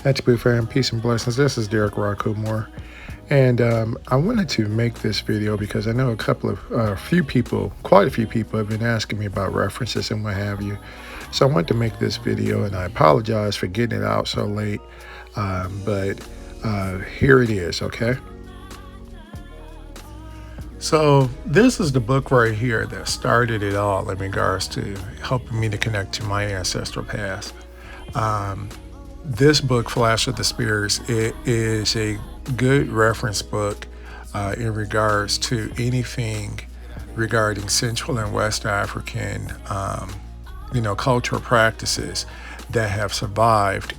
That's Boo Fam. Peace and blessings. This is Derric Moore. And I wanted to make this video because I know quite a few people have been asking me about references and what have you. So I wanted to make this video, and I apologize for getting it out so late. But here it is, okay? So this is the book right here that started it all in regards to helping me to connect to my ancestral past. This book, Flash of the Spirits, it is a good reference book in regards to anything regarding Central and West African, cultural practices that have survived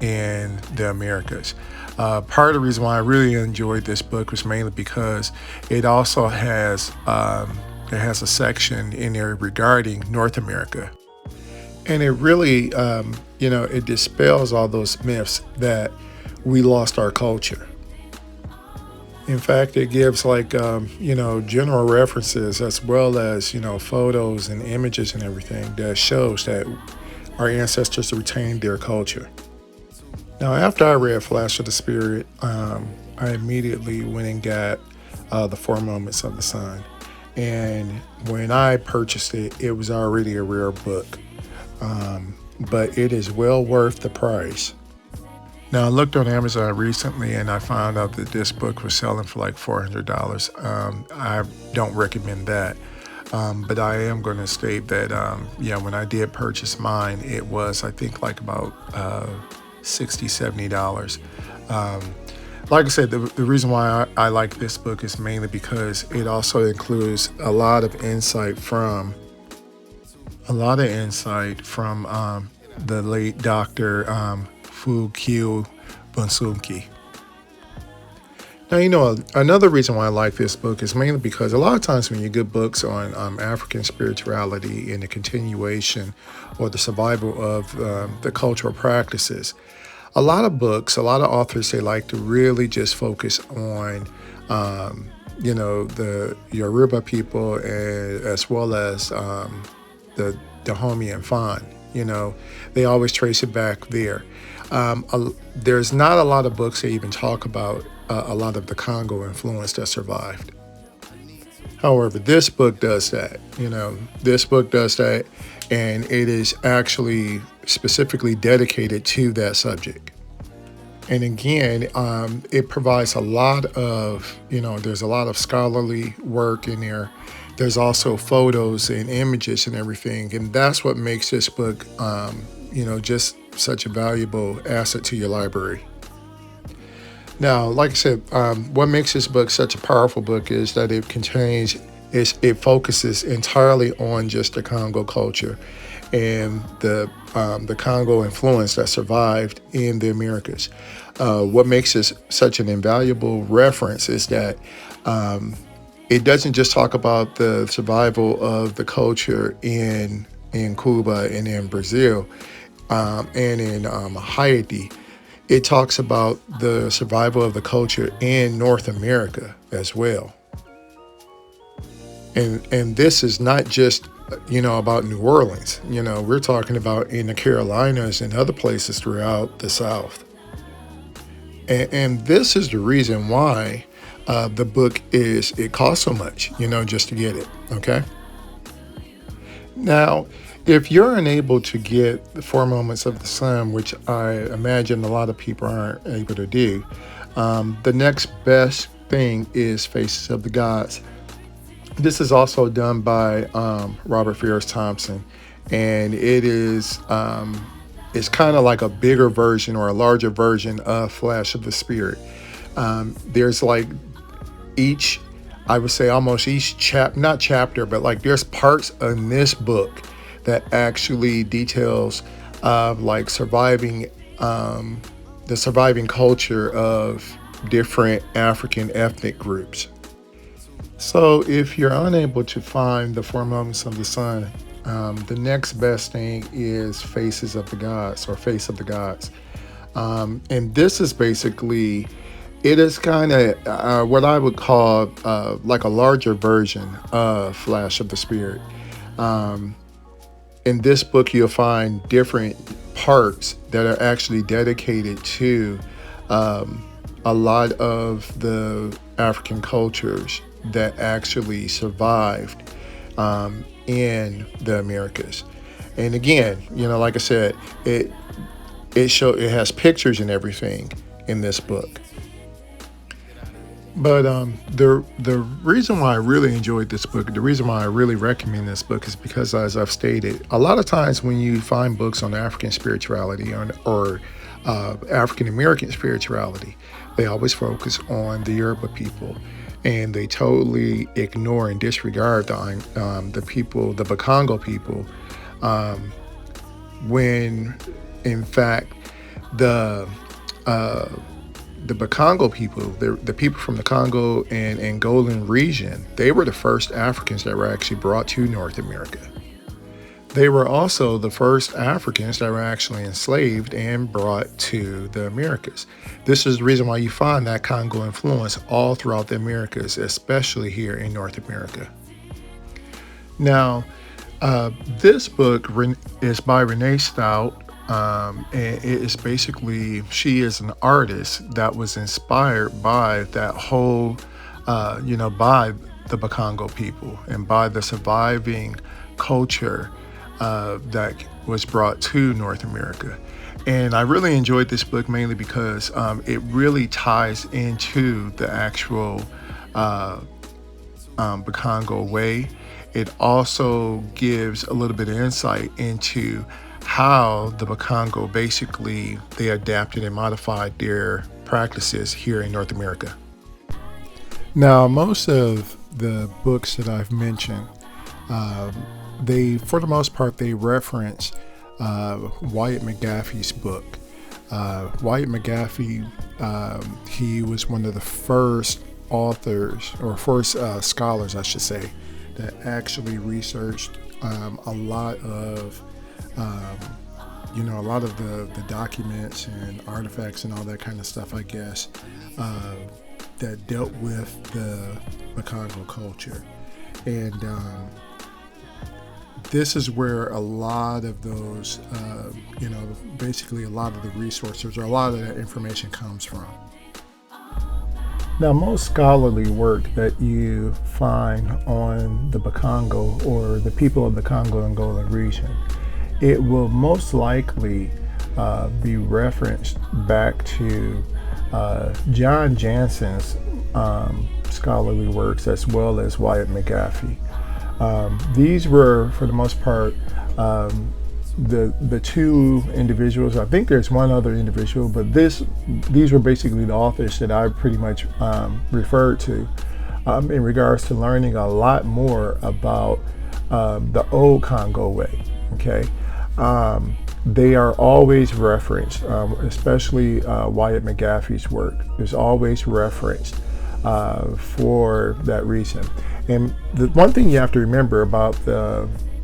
in the Americas. Part of the reason why I really enjoyed this book was mainly because it also has a section in there regarding North America. And it really, it dispels all those myths that we lost our culture. In fact, it gives general references as well as, photos and images and everything that shows that our ancestors retained their culture. Now, after I read Flash of the Spirit, I immediately went and got The 4 Moments of the Sun. And when I purchased it, it was already a rare book. But it is well worth the price. Now, I looked on Amazon recently and I found out that this book was selling for like $400. I don't recommend that. But I am going to state that, when I did purchase mine, it was, I think, like about $60, $70. Like I said, the reason why I like this book is mainly because it also includes a lot of insight from the late Dr. Fu Kiu Bunsunki. Now, another reason why I like this book is mainly because a lot of times when you get books on African spirituality and the continuation or the survival of the cultural practices, a lot of authors, they like to really just focus on, the Yoruba people as well as the Dahomey and Fan. They always trace it back there. There's not a lot of books that even talk about a lot of the Congo influence that survived. However, this book does that. And it is actually specifically dedicated to that subject. And again, it provides a lot of, there's a lot of scholarly work in there. There's also photos and images and everything. And that's what makes this book, just such a valuable asset to your library. Now, like I said, what makes this book such a powerful book is that it focuses entirely on just the Congo culture and the Congo influence that survived in the Americas. What makes this such an invaluable reference is that it doesn't just talk about the survival of the culture in Cuba and in Brazil and in Haiti. It talks about the survival of the culture in North America as well. And this is not just, about New Orleans. We're talking about in the Carolinas and other places throughout the South. And this is the reason why the book it costs so much, just to get it, okay? Now, if you're unable to get the 4 Moments of the Sun, which I imagine a lot of people aren't able to do, the next best thing is Faces of the Gods. This is also done by Robert Ferris Thompson, and it is it's kind of like a bigger version or a larger version of Flash of the Spirit. There's like I would say almost each not chapter, but like there's parts in this book that actually details surviving the surviving culture of different African ethnic groups. So if you're unable to find the 4 Moments of the Sun, the next best thing is Faces of the Gods or Face of the Gods. And this is basically, it is kind of what I would call like a larger version of Flash of the Spirit. In this book, you'll find different parks that are actually dedicated to a lot of the African cultures that actually survived in the Americas. And again, like I said, it has pictures and everything in this book. But the reason why I really enjoyed this book, the reason why I really recommend this book is because, as I've stated, a lot of times when you find books on African spirituality or African American spirituality, they always focus on the Yoruba people, and they totally ignore and disregard the people, the BaKongo people, when in fact the BaKongo people, the people from the Kongo and Angolan region, they were the first Africans that were actually brought to North America. They were also the first Africans that were actually enslaved and brought to the Americas. This is the reason why you find that Kongo influence all throughout the Americas, especially here in North America. Now, this book is by Renee Stout. And it is basically, she is an artist that was inspired by that whole, by the BaKongo people and by the surviving culture that was brought to North America. And I really enjoyed this book mainly because it really ties into the actual BaKongo way. It also gives a little bit of insight into how the BaKongo basically, they adapted and modified their practices here in North America. Now, most of the books that I've mentioned, for the most part, they reference Wyatt McGaffey's book. Wyatt McGaffey, he was one of the first authors, or first scholars, I should say, that actually researched a lot of the documents and artifacts and all that kind of stuff, I guess, that dealt with the BaKongo culture. And this is where a lot of those, basically a lot of the resources or a lot of that information comes from. Now, most scholarly work that you find on the BaKongo or the people of the Kongo-Angolan region, it will most likely be referenced back to John Jansen's scholarly works, as well as Wyatt McGaffey. These were, for the most part, the two individuals. I think there's one other individual, but these were basically the authors that I pretty much referred to in regards to learning a lot more about the old Kongo way. Okay. They are always referenced, especially Wyatt McGaffey's work is always referenced for that reason. And the one thing you have to remember about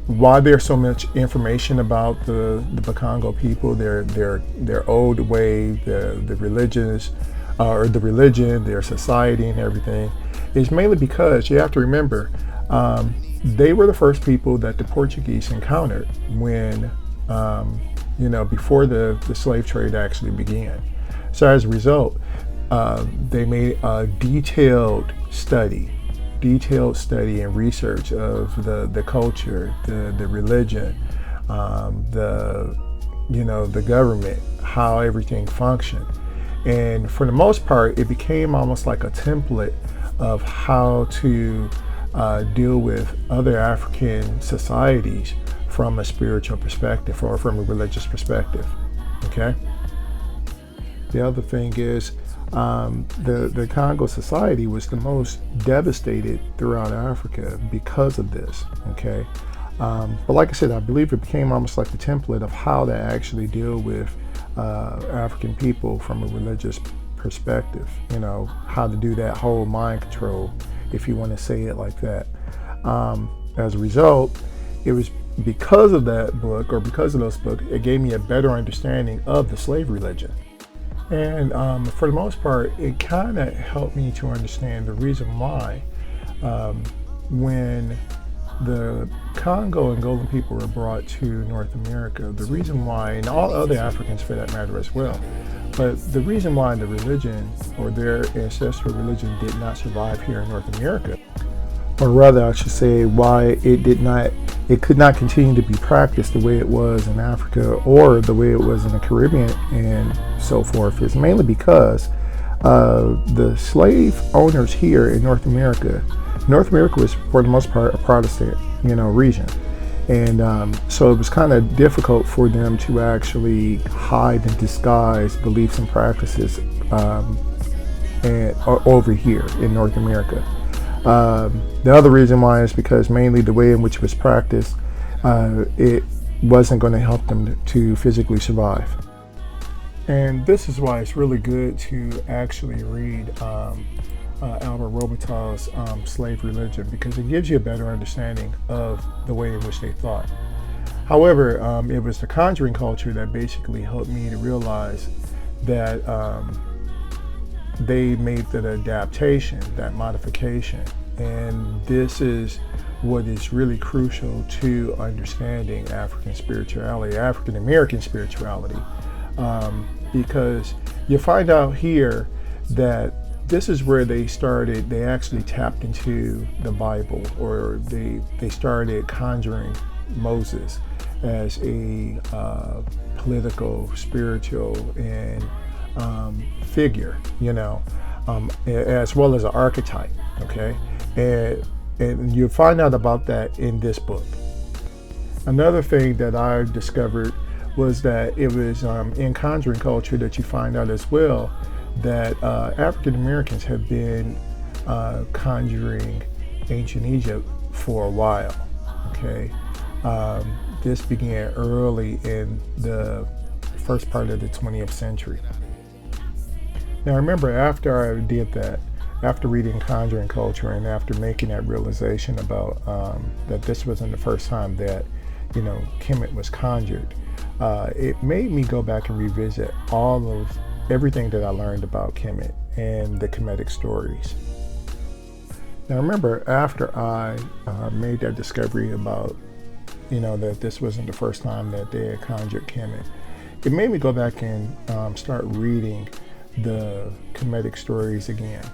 why there's so much information about the BaKongo people, their old way, the religions, or the religion, their society and everything, is mainly because you have to remember they were the first people that the Portuguese encountered when, before the slave trade actually began. So as a result, they made a detailed study and research of the culture, the religion, the government, how everything functioned. And for the most part, it became almost like a template of how to deal with other African societies from a spiritual perspective or from a religious perspective. Okay. The other thing is the Congo society was the most devastated throughout Africa because of this. Okay. But like I said, I believe it became almost like the template of how to actually deal with African people from a religious perspective, how to do that whole mind control, if you want to say it like that. As a result, it was because of that book, or because of those books, it gave me a better understanding of the slave religion. And for the most part, it kind of helped me to understand the reason why when the Kongo-Angolan people were brought to North America, the reason why, and all other Africans for that matter as well, but the reason why the religion, or their ancestral religion, did not survive here in North America, or rather I should say why it could not continue to be practiced the way it was in Africa or the way it was in the Caribbean and so forth, is mainly because the slave owners here in North America was for the most part a Protestant, region. And so it was kind of difficult for them to actually hide and disguise beliefs and practices over here in North America. The other reason why is because mainly the way in which it was practiced, it wasn't going to help them to physically survive. And this is why it's really good to actually read Albert Robitaille's Slave Religion, because it gives you a better understanding of the way in which they thought. However, it was the conjuring culture that basically helped me to realize that they made that adaptation, that modification. And this is what is really crucial to understanding African spirituality, African American spirituality, because you find out here that this is where they actually tapped into the Bible, or they started conjuring Moses as a political, spiritual, and figure, as well as an archetype, okay? And you find out about that in this book. Another thing that I discovered was that it was in conjuring culture that you find out as well that African Americans have been conjuring ancient Egypt for a while, okay? This began early in the first part of the 20th century. Now remember, after I did that, after reading Conjuring Culture and after making that realization about that this wasn't the first time that, Kemet was conjured, it made me go back and revisit everything that I learned about Kemet and the Kemetic stories. Now remember, after I made that discovery about, that this wasn't the first time that they had conjured Kemet, it made me go back and start reading the Kemetic stories again.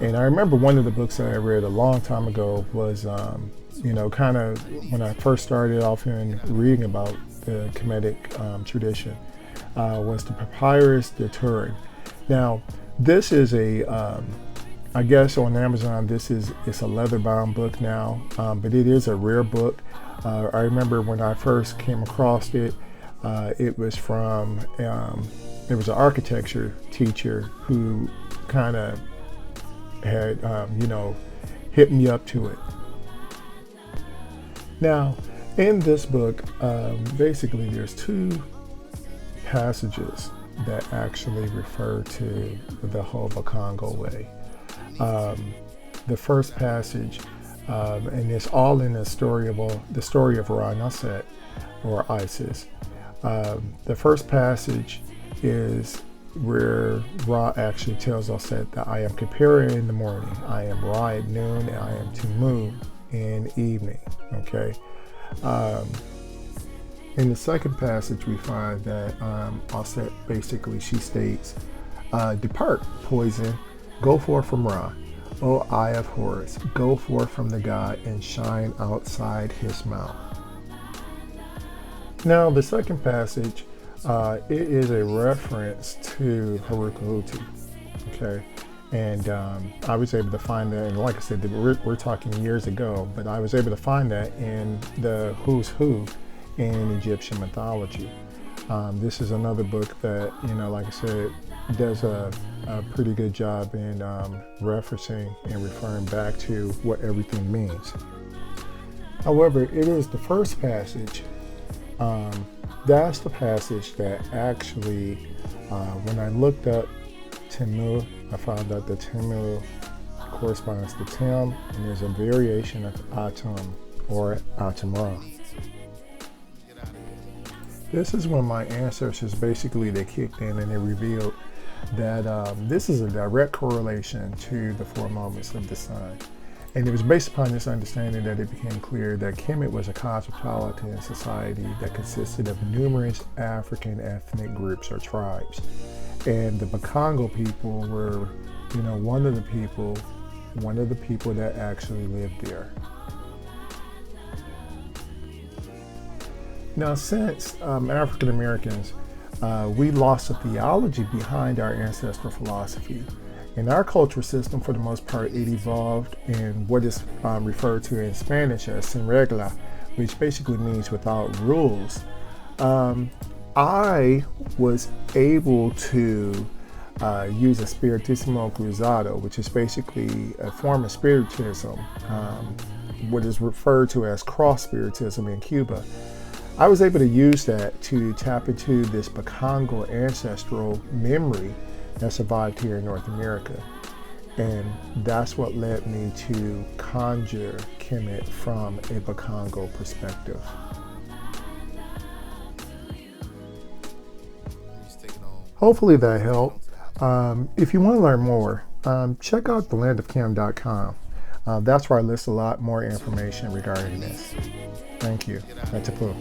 And I remember one of the books that I read a long time ago was, kind of when I first started off in reading about the Kemetic tradition, was the Papyrus de Turin. Now, this is I guess on Amazon, it's a leather-bound book now, but it is a rare book. I remember when I first came across it, it was from, there was an architecture teacher who kind of had, hit me up to it. Now, in this book, basically there's two passages that actually refer to the whole BaKongo way. The first passage, and it's all in the story of Ra Naset, or Isis. The first passage is where Ra actually tells Aset that I am Khepera in the morning, I am Ra at noon, and I am Tumu in evening. Okay. In the second passage, we find that Aset basically, she states, "Depart, poison, go forth from Ra, O eye of Horus, go forth from the god and shine outside his mouth." Now, the second passage, it is a reference to Harukahuti, okay? And I was able to find that, and like I said, we're talking years ago, but I was able to find that in the Who's Who in Egyptian mythology. This is another book that, like I said, does a pretty good job in referencing and referring back to what everything means. However, it is the first passage, that's the passage that actually, when I looked up Temu, I found out that Temu corresponds to Tim, and there's a variation of Atum, or Atumra. This is when my ancestors basically, they kicked in and they revealed that this is a direct correlation to the 4 moments of the sun. And it was based upon this understanding that it became clear that Kemet was a cosmopolitan society that consisted of numerous African ethnic groups or tribes. And the BaKongo people were, one of the people that actually lived there. Now, since African Americans, we lost the theology behind our ancestral philosophy. In our cultural system, for the most part, it evolved in what is referred to in Spanish as sin regla, which basically means without rules. I was able to use a Spiritismo Cruzado, which is basically a form of Spiritism, what is referred to as cross Spiritism in Cuba. I was able to use that to tap into this BaKongo ancestral memory that survived here in North America. And that's what led me to conjure Kemet from a BaKongo perspective. Hopefully that helped. If you want to learn more, check out thelandofkem.com. That's where I list a lot more information regarding this. Thank you. That's a clue.